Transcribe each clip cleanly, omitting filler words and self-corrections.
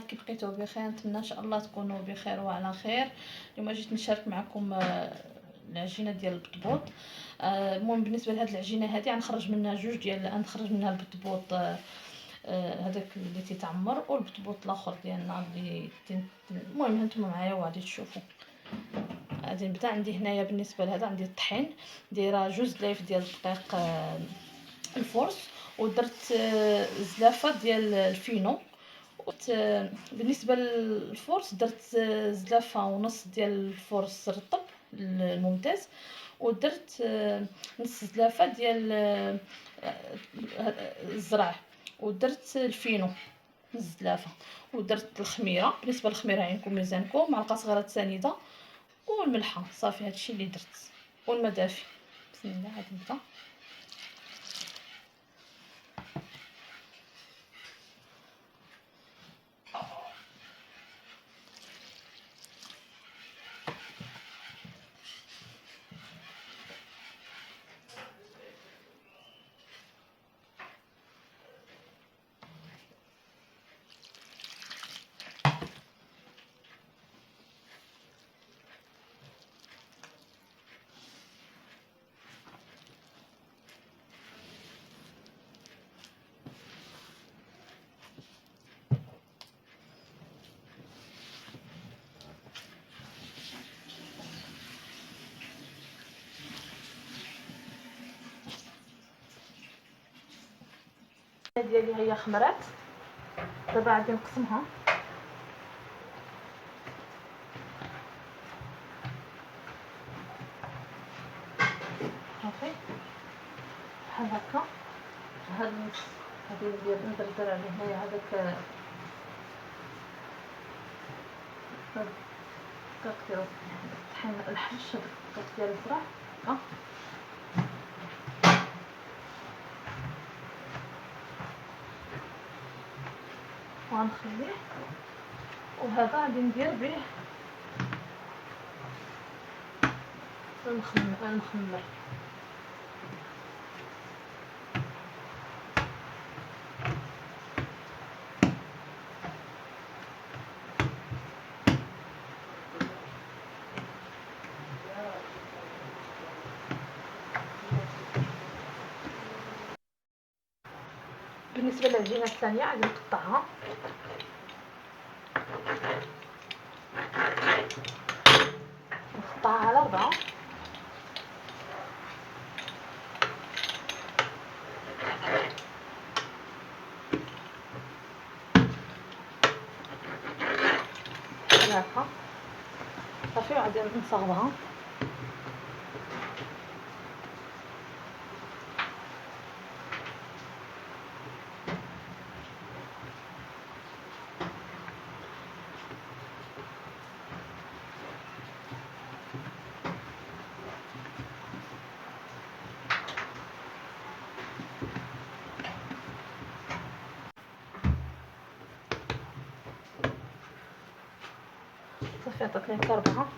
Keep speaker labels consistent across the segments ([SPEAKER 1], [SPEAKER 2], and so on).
[SPEAKER 1] كي بقيتو بخير، نتمنى ان شاء الله تكونوا بخير وعلى خير. اليوم جيت نشارك معكم العجينه ديال البطبوط. المهم بالنسبه لهاد العجينه هذه غنخرج منها جوج ديال غنخرج منها البطبوط هذاك اللي تيتعمر والبطبوط الاخر ديالنا اللي المهم هانتوما معايا وغادي تشوفوا. غادي نبدا. عندي هنايا بالنسبه لهذا عندي الطحين، دايره جوج دلايف ديال الدقيق الفورس، ودرت زلافه ديال الفينو. بالنسبه للفورس درت زلافه ونص ديال الفورس الرطب الممتاز، ودرت نص زلافه ديال الزرع، ودرت الفينو نص زلافه، ودرت الخميره. بالنسبه للخميره عينكم ميزانكم، معلقه صغيره سنيده والملحه. صافي هادشي اللي درت، والماء دافي. بسم الله غادي نبدا. ديالي هي خمرات، دابا غادي نقسمها. صافي بحال هكا. هاد النص غادي ندير عليه هنايا هذاك الدقيق ديال الطحين الحش، هذاك الدقيق ديال الزرع هكا. وغنخليه، وهذا غادي ندير به نخمر. بالنسبه للعجينه الثانيه غادي نقطعها، نقطعها على 4. هكا صافي. وغادي نصاوبها. صافي عطاتني 4.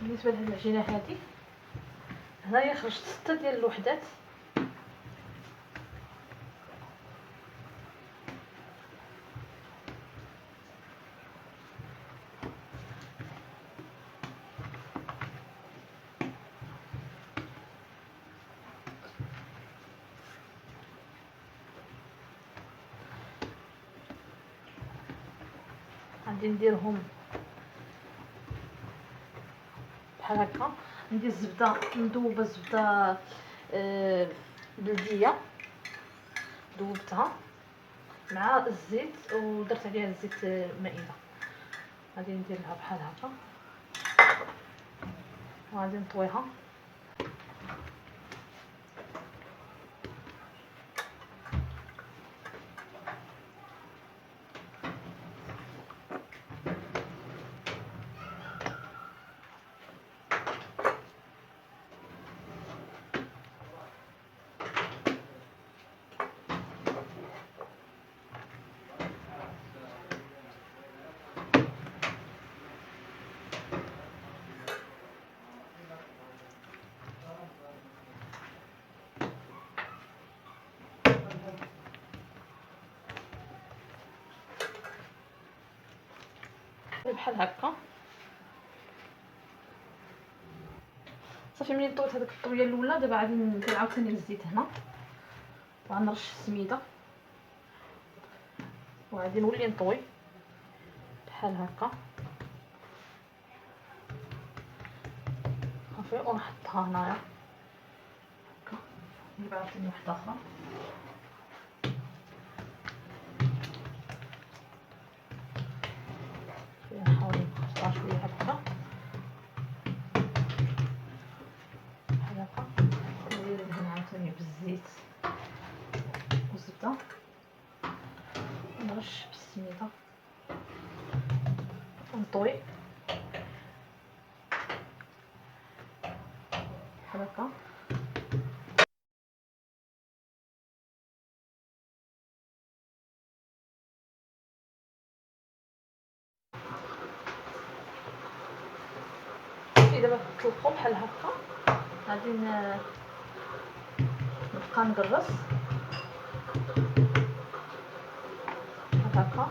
[SPEAKER 1] بالنسبه لهاد العجينه هذه هنايا خرجت 6 ديال الوحدات. غادي نديرهم بحال هكا. ندير الزبده مذوبه، الزبده بلديه ذوبتها مع الزيت، ودرت عليها الزيت مائده. غادي نديرها بحال هكا وغادي نطويها. صافي بحال هكا. صافي ملي طويت هذيك الطويه الاولى، دابا غادي ندير عاوتاني الزيت هنا وغنرش السميده وغادي نولي نطوي بحال هكا. صافي ونحطها هنايا هكا. نجيب عاوتاني وحده اخرى. نحاول نحطها شويه هكا بحال هكا. ندير هنا عاوتاني بالزيت والزبده ونرش بالسميده ونطوي بحال هكا. دابا كتطلقوا بحال هكا. غادي نبقى نقرص بحال هكا.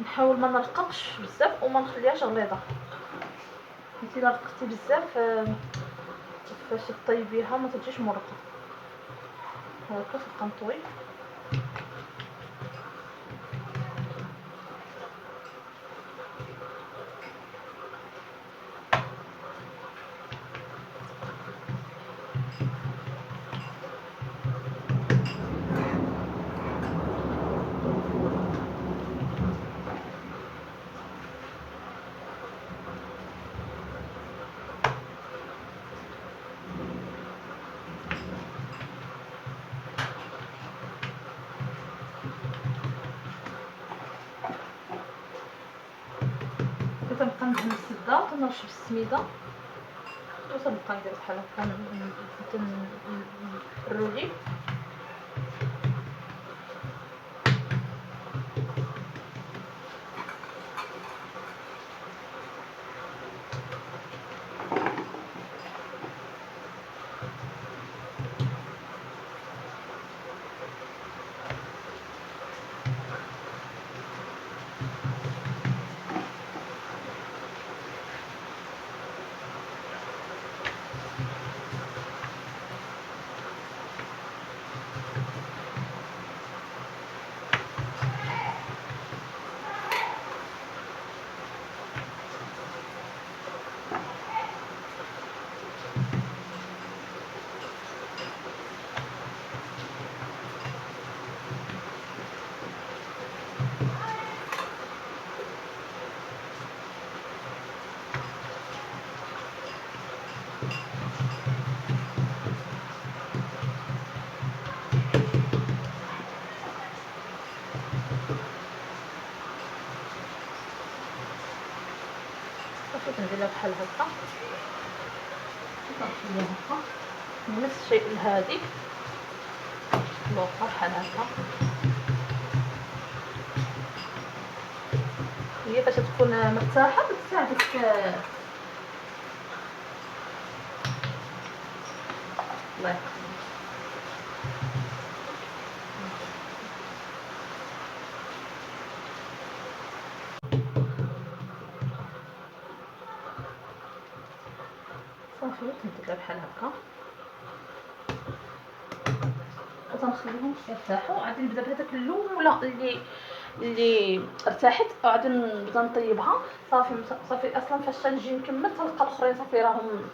[SPEAKER 1] نحاول ما نرققش بزاف وما نخليهاش غليظه، حيت الا رققتي بزاف فاش طيبيها ما تجيش مرقه. هكا تبقى نطوي. كنبقى ندهن الزبده وتنرش بالسميده وتنبقى ندير بحال هكا الرولي. صافي كنديرها بحال هكا كنخليها هكا. نفس الشيء لهادي الاخرى بحال هكا. هي باش تكون مرتاحه بتساعدك الله يحفظك. صافي كنديرها بحال هكا وتنخليهم يرتاحوا. غادي نبدا بهذاك الاولى اللي ارتاحت وغادي نبدا نطيبها. صافي اصلا فاش تنجي نكمل تلقى الاخرين صافي راهم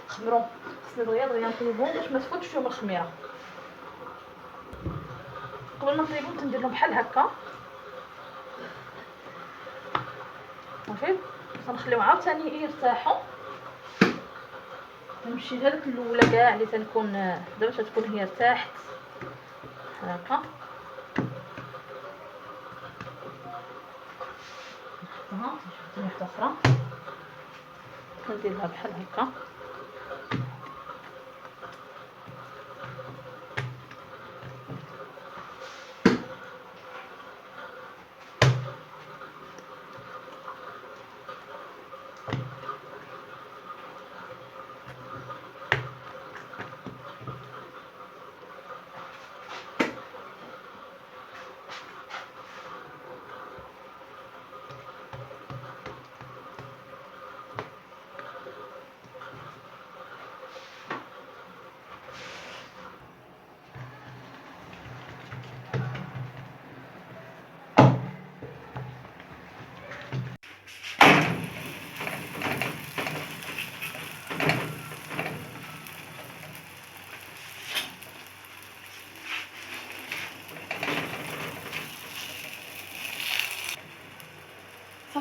[SPEAKER 1] خمروا. خصني دغيا نطيبهم باش ما تفوتش فيهم الخميره. قبل ما نطيبهم تندير لهم بحال هكا صافي. تنخليو عاوتاني يرتاحوا. نمشي لهذيك الاولى كاع اللي تنكون دابا تكون هي ارتاحت هكا. نحطها نشوف واحده اخرى كنديرها بحال هكا.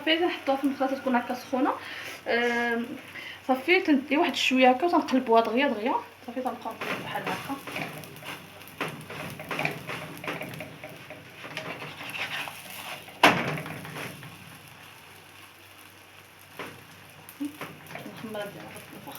[SPEAKER 1] صافي تنحطوها في المخلطه تكون هكا سخونه. صافي تندي واحد شويه هكا وتنقلبوها دغيا دغيا. صافي تنبقاو نقلبو بحال هكا. نخمر هاد الطبخ.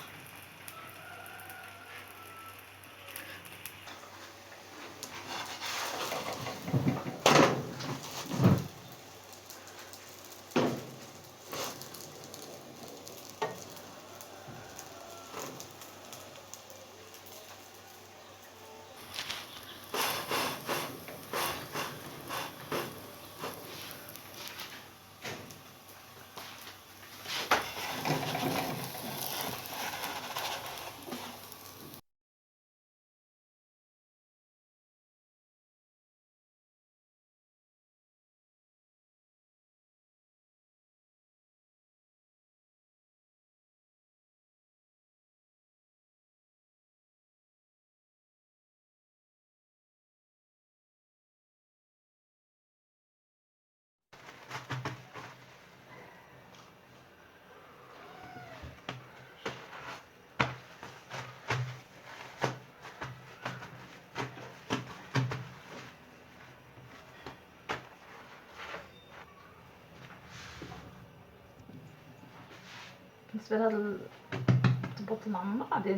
[SPEAKER 1] بالنسبه لهاد الطبوط المعمر غادي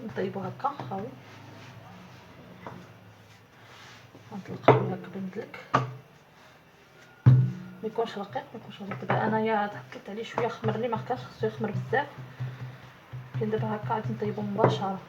[SPEAKER 1] نطيبو هكا خاوي. غنطلقو هكا بندلك، ميكونش رقيق ميكونش رقيق. دابا انايا تحطيت عليه شويه خمر لي مخكاش خصو يخمر بزاف، لكن دابا هكا غادي نطيبو مباشره.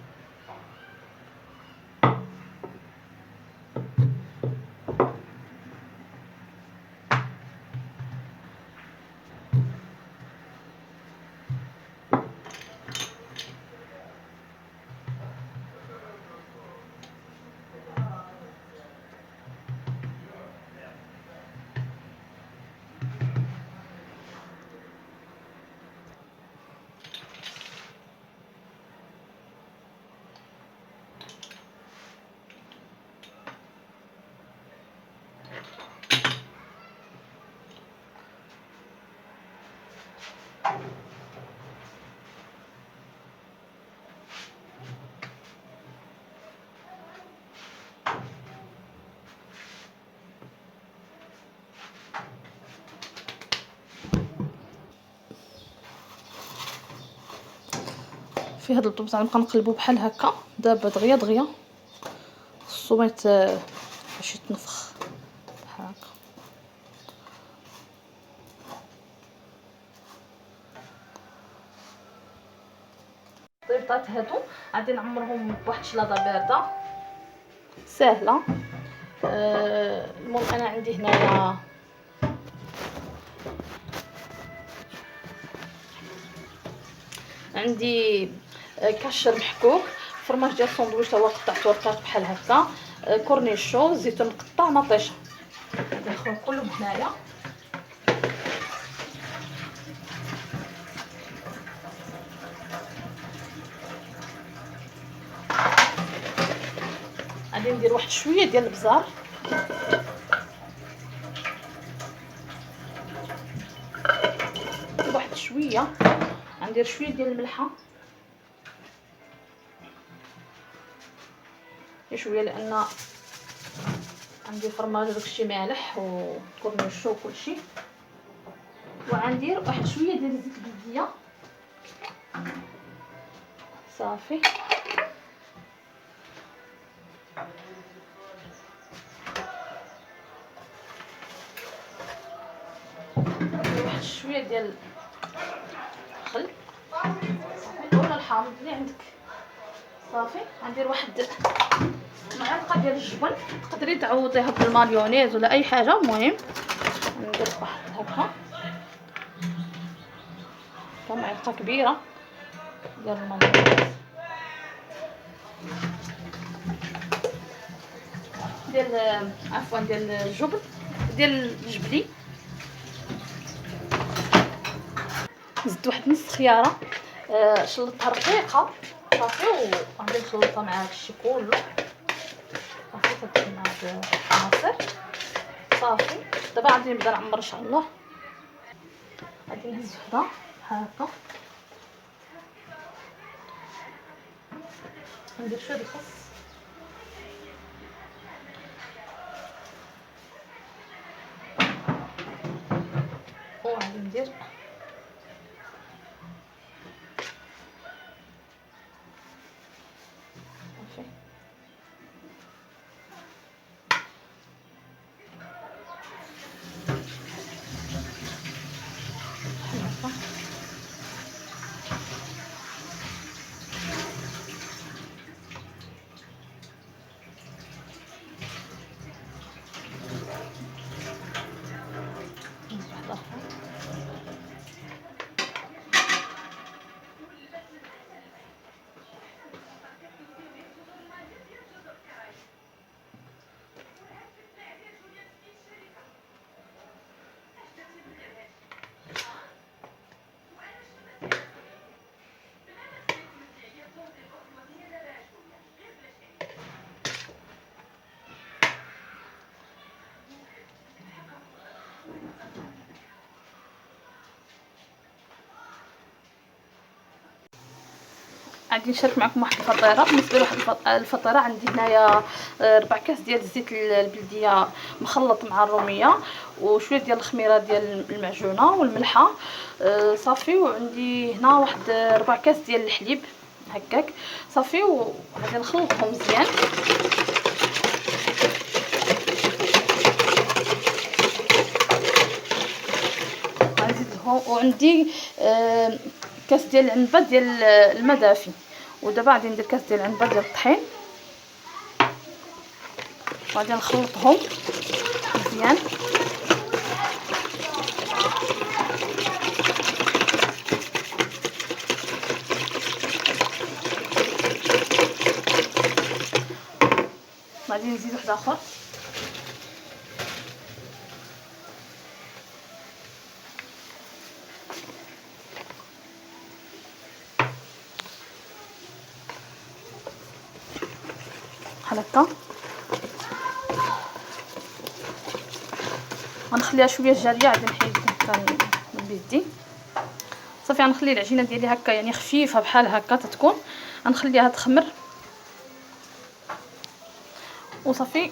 [SPEAKER 1] في هاد الطبز غنبقى نقلبو بحال هكا دابا دغيا دغيا، خصو باش يتنفخ بحال هكا. البيضات هادو غادي نعمرهم بواحد الشلاضه بارده ساهله. المهم انا عندي هنايا كاشر محكوك، فرماج ديال الساندويتش تا هو قطعته رقيق بحال هكا، كورنيشو، زيتون مقطع، مطيشه. غادي نخرج كلهم هنايا. غادي ندير واحد شويه ديال البزار، واحد شويه، غندير شويه ديال الملحه، شويه لان عندي فرماج داكشي مالح وكورنيشو وكلشي. وغندير واحد شويه ديال الزيت بلديه صافي. واحد شويه ديال الخل صافي، ولا الحامض اللي عندك صافي. غندير واحد معلقه ديال الجبن، تقدري تعوضيها بالمايونيز ولا اي حاجه. المهم ندير واحد هكا معلقه كبيره ديال المايونيز، ديال الجبن ديال الجبلي. زدت واحد نص خياره، شلطها رقيقه صافي، وغادي نخلطها مع هادشي كله صافي. صافي مع هاد العناصر صافي. دابا غادي نبدا نعمر ان شاء الله. غادي نهز وحده بحال هكا، ندير شويه الخس وغادي ندير صافي بحال هكا. واحد اخر غادي نشارك معكم واحد الفطيره. بالنسبه لواحد الفطيره عندي هنايا 4 كاس ديال الزيت البلديه مخلط مع الروميه وشويه ديال الخميره ديال المعجونه والملحه صافي. وعندي هنا واحد 4 كاس ديال الحليب هكاك صافي. وغادي نخلطهم مزيان. غنزيدهم وعندي كاس ديال العنبه ديال الماء دافي. ودابا غادي ندير كاس ديال العنبه ديال الطحين وغادي نخلطهم مزيان. غادي نزيد واحد اخر بحال هكا. غنخليها شويه جاريه غادي نحيد هكا من بيدي صافي. غنخلي العجينه ديالي هكا يعني خفيفه بحال هكا تتكون. غنخليها تخمر وصافي.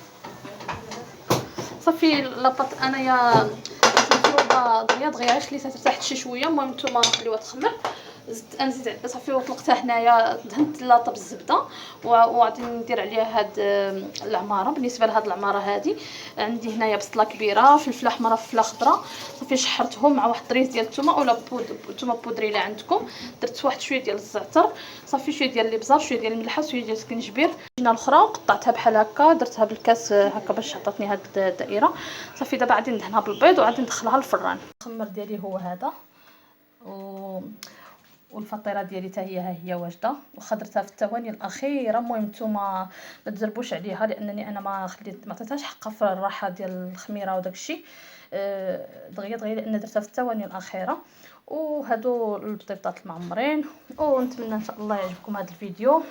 [SPEAKER 1] صافي لاباط انايا مفروضه دغيا خليتها ترتاح شي شويه. المهم نتوما خليوها تخمر. زدت نزيد علبه صافي وطلقتها هنايا. دهنت اللاطه بالزبده وغادي ندير عليها هاد العماره. بالنسبه لهاد العماره هادي عندي هنايا بصله كبيره، فلفله حمراء، فلفله خضراء صافي شحرتهم مع واحد الطريز ديال الثومه اولا الثومه بودري اللي عندكم. درت واحد شويه ديال الزعتر صافي، شويه ديال الابزار، شويه ديال الملحه، شويه ديال السكنجبير. العجينه الاخرى وقطعتها بحال هكا درتها بالكاس هكا باش عطاتني هاد الدائره صافي. دابا غادي ندهنها بالبيض وغادي ندخلها للفران. الخمر ديالي هو هذا والفطيره ديالي حتى هي واجده واخا درتها في الثواني الاخيره. المهم نتوما ما تزربوش عليها لانني انا ما عطيتهاش حقها في الراحه ديال الخميره وداك الشيء دغيا لان درتها في الثواني الاخيره. وهادو البطيطات المعمرين. ونتمنى ان شاء الله يعجبكم هذا الفيديو.